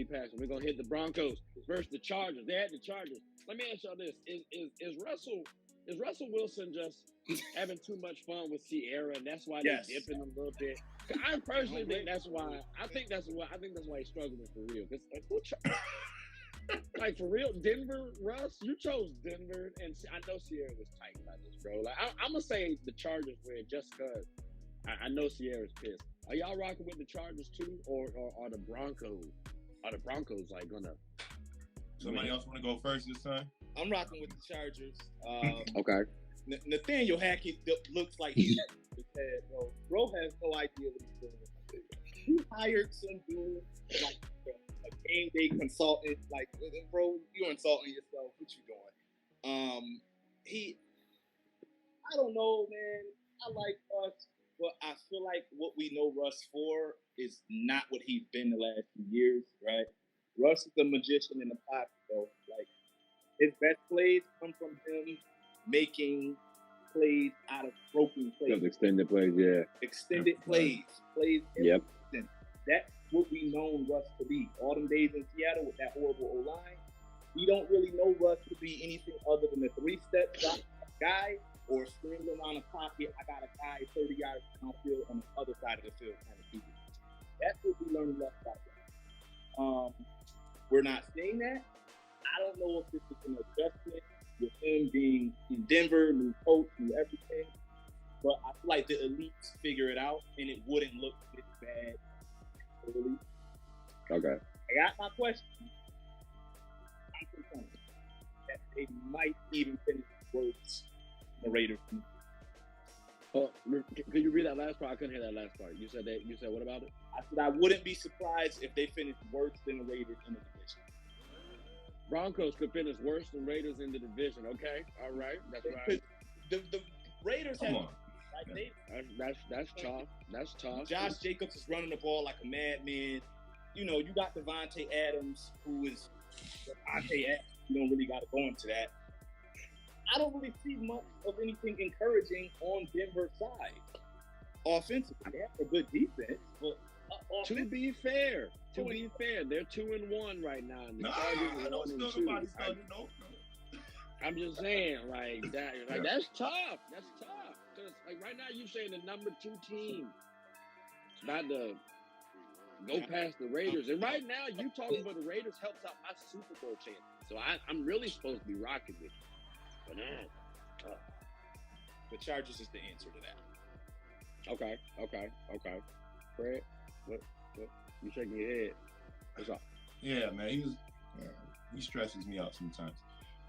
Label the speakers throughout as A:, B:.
A: passing. We're gonna hit the Broncos versus the Chargers. They had the Chargers. Let me ask y'all this: Is Russell Wilson just having too much fun with Sierra, and that's why they're dipping a little bit? I personally think that's why. I think that's why he's struggling for real. Because like for real, Denver, Russ, you chose Denver, and I know Sierra was tight about this, bro. Like I'm gonna say the Chargers win just because I know Sierra's pissed. Are y'all rocking with the Chargers too, or are the Broncos? Are the Broncos like gonna?
B: Somebody else want to go first this time?
C: I'm rocking with the Chargers.
A: Okay.
C: Nathaniel Hackett looks like he bro has no idea what he's doing. He hired some dude like a game day consultant. Like, bro, you're insulting yourself. What you doing? I don't know, man. I like Russ, but I feel like what we know Russ for is not what he's been the last few years, right? Russ is the magician in the pocket, though. Like, his best plays come from him making plays out of broken plays.
A: Those extended plays, yeah.
C: Extended plays.
A: Yep.
C: That's what we know Russ to be. All them days in Seattle with that horrible O-line, we don't really know Russ to be anything other than a three-step guy or scrambling on a pocket. I got a guy 30 yards downfield on the other side of the field kind of people. That's what we learned Russ about. We're not seeing that. I don't know if this is an adjustment with him being in Denver, new coach, new everything. But I feel like the elites figure it out, and it wouldn't look this bad. Really.
A: Okay.
C: I got my question. I'm concerned that they might even finish worse than the Raiders.
A: Oh, could you read that last part? I couldn't hear that last part. You said what about it?
C: I said I wouldn't be surprised if they finished worse than the Raiders in the division.
A: Broncos could finish worse than Raiders in the division. Okay, all right, that's right.
C: The Raiders
B: Come
C: have.
B: on.
C: Like
A: that's tough. That's tough.
C: Josh Jacobs is running the ball like a madman. You know, you got Devontae Adams, who is Devontae Adams. You don't really got to go into that. I don't really see much of anything encouraging on Denver's side. Offensively, they have a good defense, but
A: to be fair, they're 2-1 right now. And the Chargers are 1-2. I'm just saying, like that. Like that's tough. That's tough. Because like right now, you're saying the number 2 team is about to go past the Raiders, and right now you talking about the Raiders helps out my Super Bowl chance. So I'm really supposed to be rocking with you, but
C: the Chargers is the answer to that.
A: Okay. Fred, what? You shaking your head? What's up?
B: Yeah, man. He stresses me out sometimes.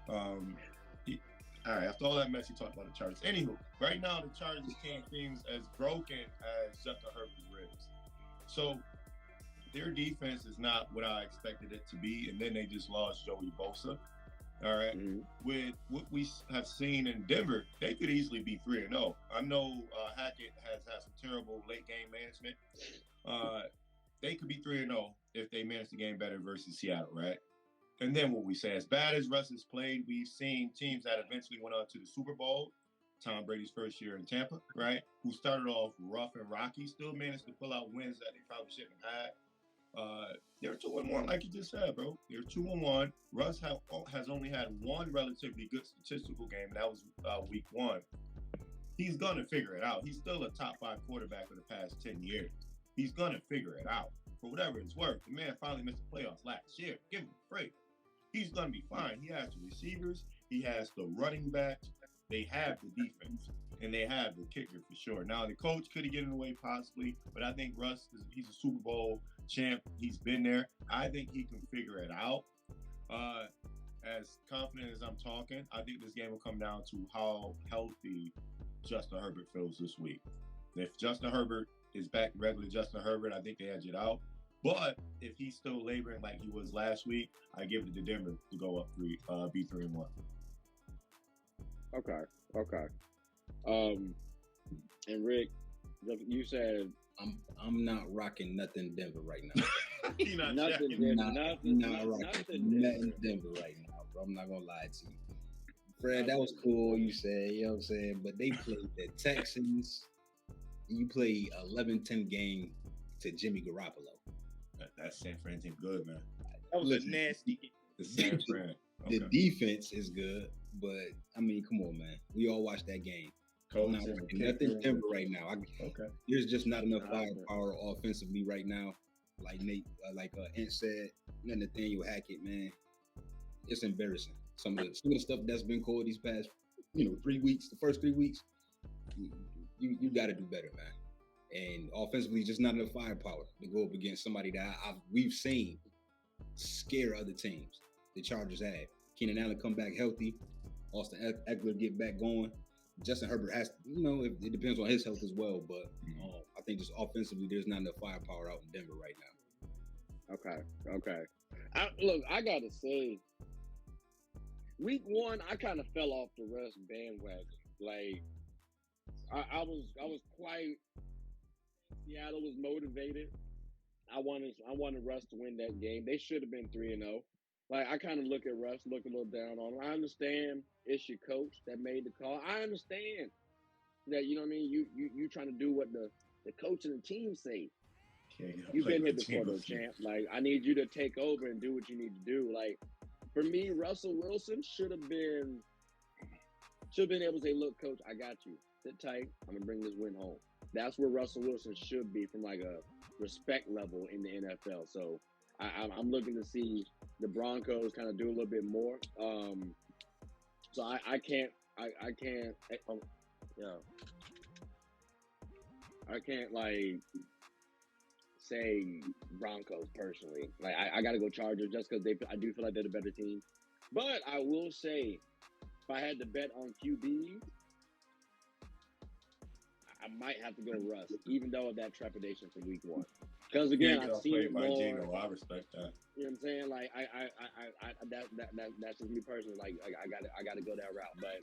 B: All right, after all that mess, you talked about the Chargers. Anywho, right now the Chargers team seems as broken as Justin Herbert's ribs. So their defense is not what I expected it to be, and then they just lost Joey Bosa. All right, with what we have seen in Denver, they could easily be 3-0. I know Hackett has had some terrible late game management. They could be 3-0 if they manage the game better versus Seattle, right? And then what we say, as bad as Russ has played, we've seen teams that eventually went on to the Super Bowl. Tom Brady's first year in Tampa, right? Who started off rough and rocky, still managed to pull out wins that they probably shouldn't have had. They're 2-1, like you just said, bro. They're 2-1. Russ has only had one relatively good statistical game, and that was week 1. He's going to figure it out. He's still a top 5 quarterback for the past 10 years. He's going to figure it out. For whatever it's worth, the man finally missed the playoffs last year. Give him a break. He's going to be fine. He has the receivers. He has the running backs. They have the defense. And they have the kicker for sure. Now, the coach could have given away possibly, but I think Russ, he's a Super Bowl champ. He's been there. I think he can figure it out. As confident as I'm talking, I think this game will come down to how healthy Justin Herbert feels this week. If Justin Herbert is back regular Justin Herbert, I think they edge it out. But if he's still laboring like he was last week, I give it to Denver to go up be 3-1.
A: Okay. And Rick, you said
D: I'm not rocking nothing Denver right now.
A: Nothing
D: Denver right now, bro. I'm not gonna lie to you. Fred, that was cool, you said, you know what I'm saying? But they played the Texans. You play 11-10 game to Jimmy Garoppolo.
B: That San Fran team good, man.
C: That was a nasty game.
B: The San Fran. Okay.
D: The defense is good, but I mean, come on, man. We all watched that game. Nothing Denver right now. There's just not enough firepower offensively right now. Like Nate, Ant said, Nathaniel Hackett, man, it's embarrassing. Some of the stuff that's been called these past, 3 weeks, the first 3 weeks, you got to do better, man. And offensively, just not enough firepower to go up against somebody that we've seen scare other teams. The Chargers have Keenan Allen come back healthy, Austin Eckler get back going. Justin Herbert has, it depends on his health as well. But I think just offensively, there's not enough firepower out in Denver right now.
A: Okay. I gotta say, week 1, I kind of fell off the Russ bandwagon. Like, I was quite. Seattle was motivated. I wanted Russ to win that game. They should have been 3-0. Like, I kind of look at Russ, look a little down on him. I understand it's your coach that made the call. I understand that, you know what I mean? You trying to do what the coach and the team say. You've been here before, though, champ. Like, I need you to take over and do what you need to do. Like, for me, Russell Wilson should have been able to say, look, coach, I got you. Sit tight. I'm going to bring this win home. That's where Russell Wilson should be from, like, a respect level in the NFL. So I'm looking to see the Broncos kind of do a little bit more. So I can't like say Broncos personally. Like I got to go Chargers just because I do feel like they're the better team. But I will say, if I had to bet on QB, I might have to go Russ, even though of that trepidation from week 1. Because again, I've seen it more.
B: Gino, I respect that.
A: You know what I'm saying? Like that's just me personally. Like I got to go that route. But